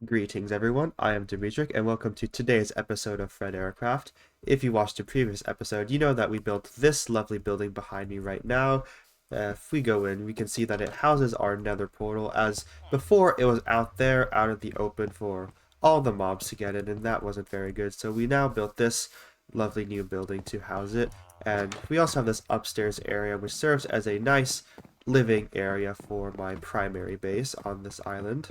Greetings everyone, I am Dimitrik and welcome to today's episode of Fryderykraft. If you watched the previous episode, you know that we built this lovely building behind me right now. If we go in, we can see that it houses our nether portal, as before it was out there, out of the open for all the mobs to get in, and that wasn't very good. So we now built this lovely new building to house it, and we also have this upstairs area which serves as a nice living area for my primary base on this island.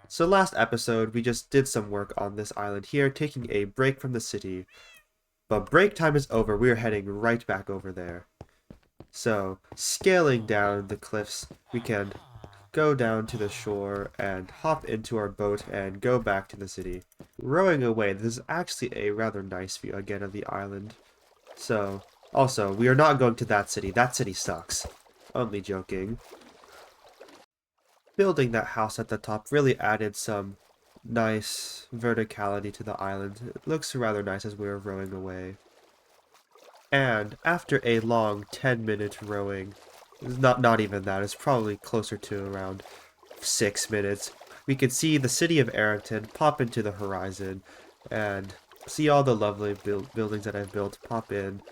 So last episode, we just did some work on this island here, taking a break from the city. But break time is over, we are heading right back over there. So, scaling down the cliffs, we can go down to the shore and hop into our boat and go back to the city. Rowing away, this is actually a rather nice view again of the island. So, also, we are not going to that city sucks. Only joking. Building that house at the top really added some nice verticality to the island. It looks rather nice as we were rowing away. And after a long 10-minute rowing, not even that, it's probably closer to around 6 minutes, we could see the city of Ericton pop into the horizon and see all the lovely buildings that I've built pop in.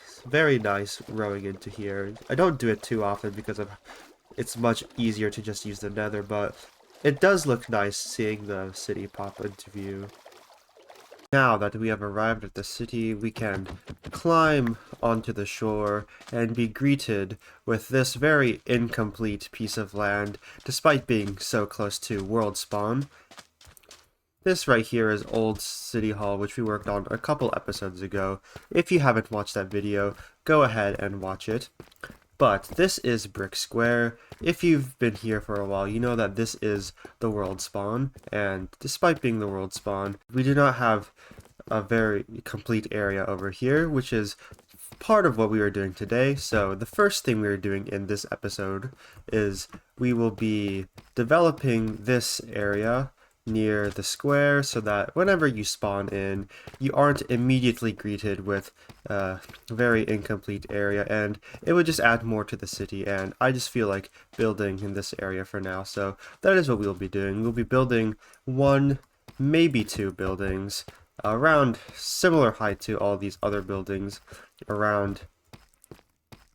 It's very nice rowing into here. I don't do it too often because it's much easier to just use the nether, but it does look nice seeing the city pop into view. Now that we have arrived at the city, we can climb onto the shore and be greeted with this very incomplete piece of land, despite being so close to world spawn. This right here is Old City Hall, which we worked on a couple episodes ago. If you haven't watched that video, go ahead and watch it. But this is Brick Square. If you've been here for a while, you know that this is the world spawn, and despite being the world spawn, we do not have a very complete area over here, which is part of what we are doing today. So the first thing we are doing in this episode is we will be developing this area near the square so that whenever you spawn in, you aren't immediately greeted with a very incomplete area, and it would just add more to the city, and I just feel like building in this area for now. So that is what we'll be doing. We'll be building one, maybe two buildings around similar height to all these other buildings, around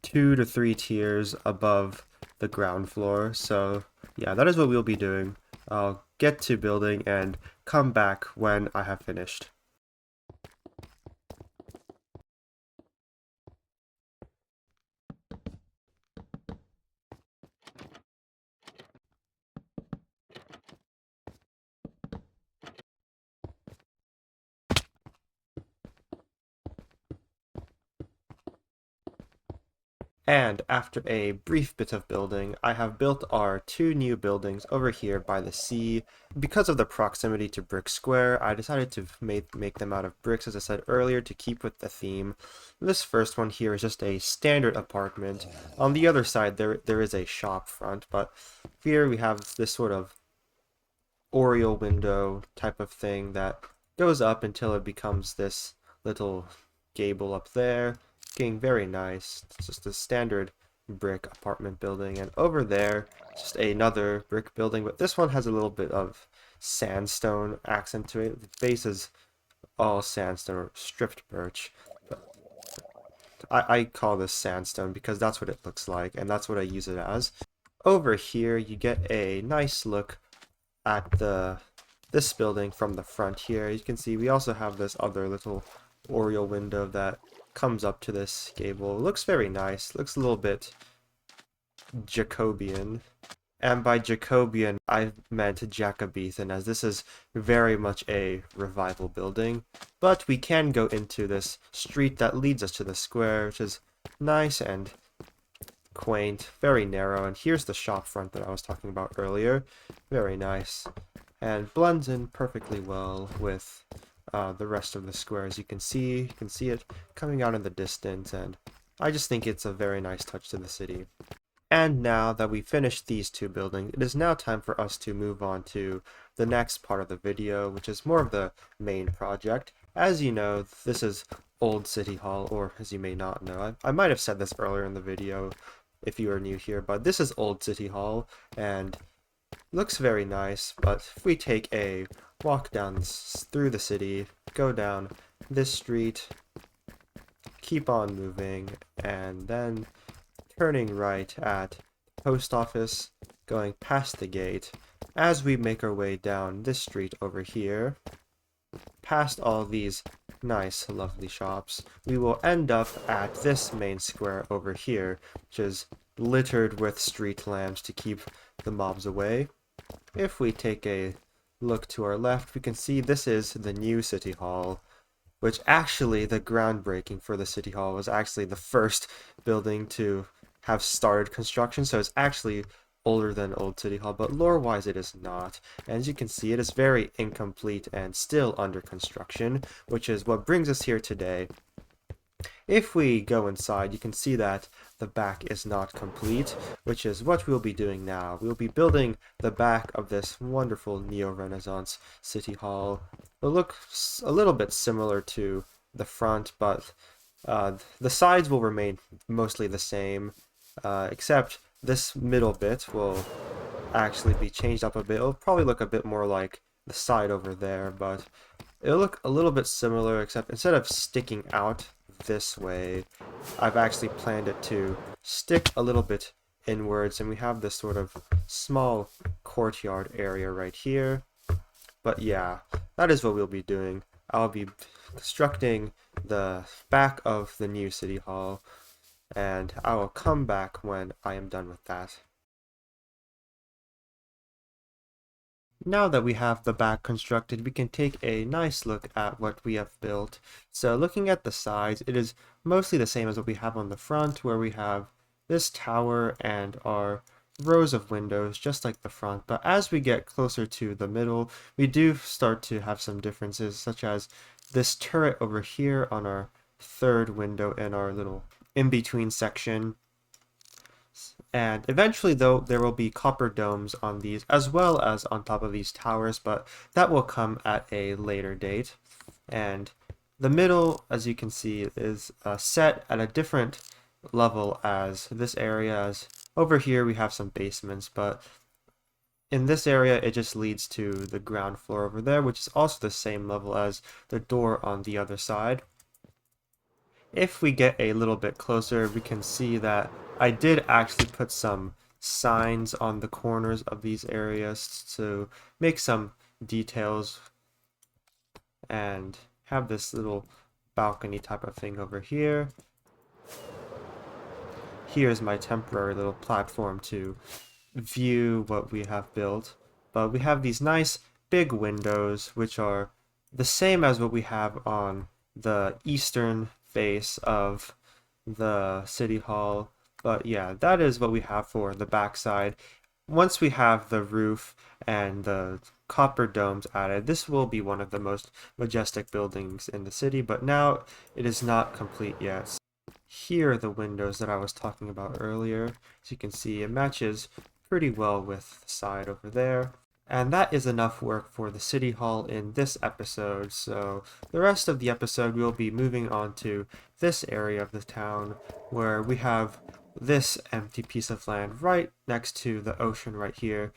2 to 3 tiers above the ground floor. So yeah, that is what we'll be doing. I'll get to building and come back when I have finished. And after a brief bit of building, I have built our two new buildings over here by the sea. Because of the proximity to Brick Square, I decided to make them out of bricks, as I said earlier, to keep with the theme. This first one here is just a standard apartment. On the other side, there is a shop front, but here we have this sort of oriel window type of thing that goes up until it becomes this little gable up there. Looking very nice. It's just a standard brick apartment building, and over there just another brick building, but this one has a little bit of sandstone accent to it. The base is all sandstone or stripped birch, but I call this sandstone because that's what it looks like, and that's what I use it as. Over here you get a nice look at this building from the front here. You can see we also have this other little oriel window that comes up to this gable. It looks very nice. Looks a little bit Jacobean. And by Jacobean, I meant Jacobean, as this is very much a revival building. But we can go into this street that leads us to the square, which is nice and quaint, very narrow. And here's the shop front that I was talking about earlier. Very nice. And blends in perfectly well with the rest of the square. As you can see it coming out in the distance, and I just think it's a very nice touch to the city. And now that we've finished these two buildings, it is now time for us to move on to the next part of the video, which is more of the main project. As you know, this is Old City Hall, or as you may not know, I might have said this earlier in the video, if you are new here, but this is Old City Hall, and looks very nice. But if we take a walk down through the city, go down this street, keep on moving, and then turning right at the post office, going past the gate, as we make our way down this street over here, past all these nice, lovely shops, we will end up at this main square over here, which is littered with street lamps to keep the mobs away. If we take a look to our left, we can see this is the new City Hall, which actually, the groundbreaking for the City Hall was actually the first building to have started construction, so it's actually older than Old City Hall, but lore-wise it is not. And as you can see, it is very incomplete and still under construction, which is what brings us here today. If we go inside, you can see that the back is not complete, which is what we'll be doing now. We'll be building the back of this wonderful Neo-Renaissance City Hall. It'll look a little bit similar to the front, but the sides will remain mostly the same, except this middle bit will actually be changed up a bit. It'll probably look a bit more like the side over there, but it'll look a little bit similar, except instead of sticking out this way, I've actually planned it to stick a little bit inwards, and we have this sort of small courtyard area right here. But yeah, that is what we'll be doing. I'll be constructing the back of the new City Hall, and I will come back when I am done with that. Now that we have the back constructed, we can take a nice look at what we have built. So looking at the sides, it is mostly the same as what we have on the front, where we have this tower and our rows of windows, just like the front. But as we get closer to the middle, we do start to have some differences, such as this turret over here on our third window in our little in-between section. And eventually, though, there will be copper domes on these, as well as on top of these towers, but that will come at a later date. And the middle, as you can see, is set at a different level as this area. As over here, we have some basements, but in this area, it just leads to the ground floor over there, which is also the same level as the door on the other side. If we get a little bit closer, we can see that I did actually put some signs on the corners of these areas to make some details, and have this little balcony type of thing over here. Here's my temporary little platform to view what we have built. But we have these nice big windows, which are the same as what we have on the eastern face of the City Hall. But yeah, that is what we have for the backside. Once we have the roof and the copper domes added, this will be one of the most majestic buildings in the city, but now it is not complete yet. Here are the windows that I was talking about earlier. As you can see, it matches pretty well with the side over there. And that is enough work for the City Hall in this episode, so the rest of the episode we'll be moving on to this area of the town, where we have this empty piece of land right next to the ocean right here.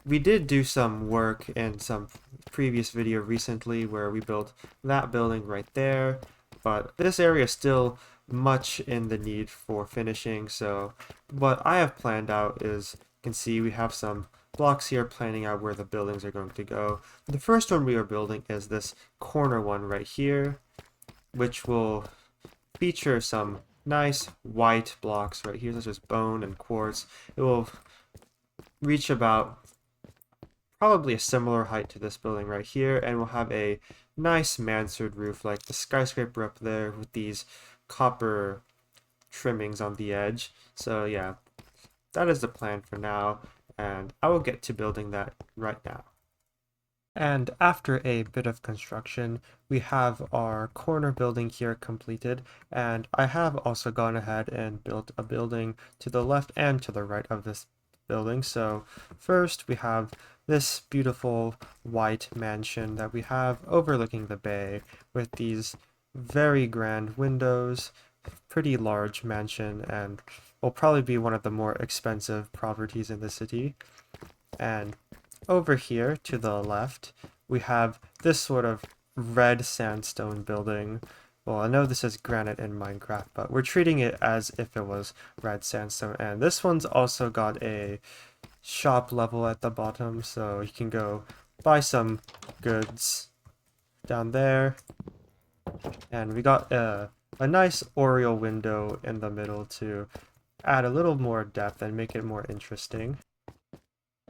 We did do some work in some previous video recently where we built that building right there, but this area is still much in the need for finishing, so what I have planned out is, you can see we have some blocks here planning out where the buildings are going to go. The first one we are building is this corner one right here, which will feature some nice white blocks right here, such as bone and quartz. It will reach about probably a similar height to this building right here, and will have a nice mansard roof like the skyscraper up there with these copper trimmings on the edge. So yeah, that is the plan for now, and I will get to building that right now. And after a bit of construction, we have our corner building here completed, and I have also gone ahead and built a building to the left and to the right of this building. So first we have this beautiful white mansion that we have overlooking the bay with these very grand windows pretty large mansion and will probably be one of the more expensive properties in the city. And over here to the left, we have this sort of red sandstone building. Well, I know this is granite in Minecraft, but we're treating it as if it was red sandstone. And this one's also got a shop level at the bottom, so you can go buy some goods down there. And we got a nice oriel window in the middle to add a little more depth and make it more interesting.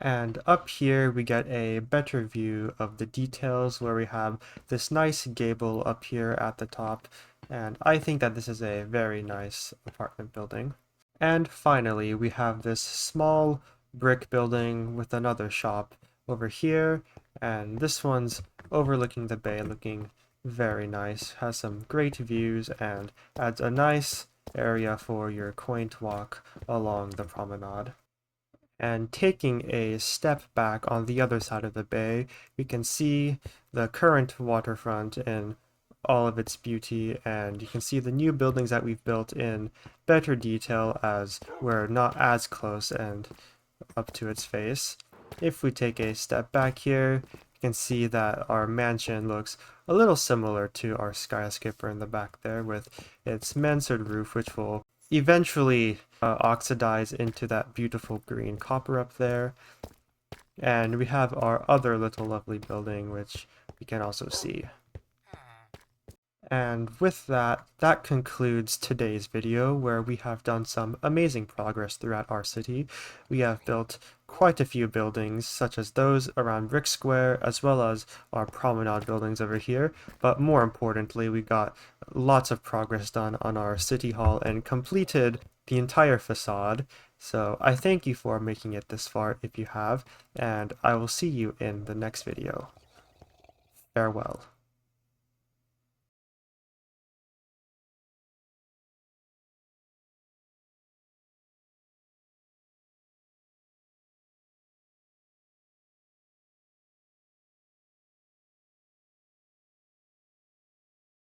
And up here we get a better view of the details where we have this nice gable up here at the top, and I think that this is a very nice apartment building. And finally we have this small brick building with another shop over here, and this one's overlooking the bay, looking very nice, has some great views and adds a nice area for your quaint walk along the promenade. And taking a step back on the other side of the bay, we can see the current waterfront in all of its beauty, and you can see the new buildings that we've built in better detail as we're not as close and up to its face. If we take a step back here, you can see that our mansion looks a little similar to our skyscraper in the back there with its mansard roof, which will eventually oxidize into that beautiful green copper up there. And we have our other little lovely building, which we can also see. And with that, that concludes today's video, where we have done some amazing progress throughout our city. We have built quite a few buildings, such as those around Brick Square, as well as our promenade buildings over here. But more importantly, we got lots of progress done on our city hall and completed the entire facade. So I thank you for making it this far if you have, and I will see you in the next video. Farewell.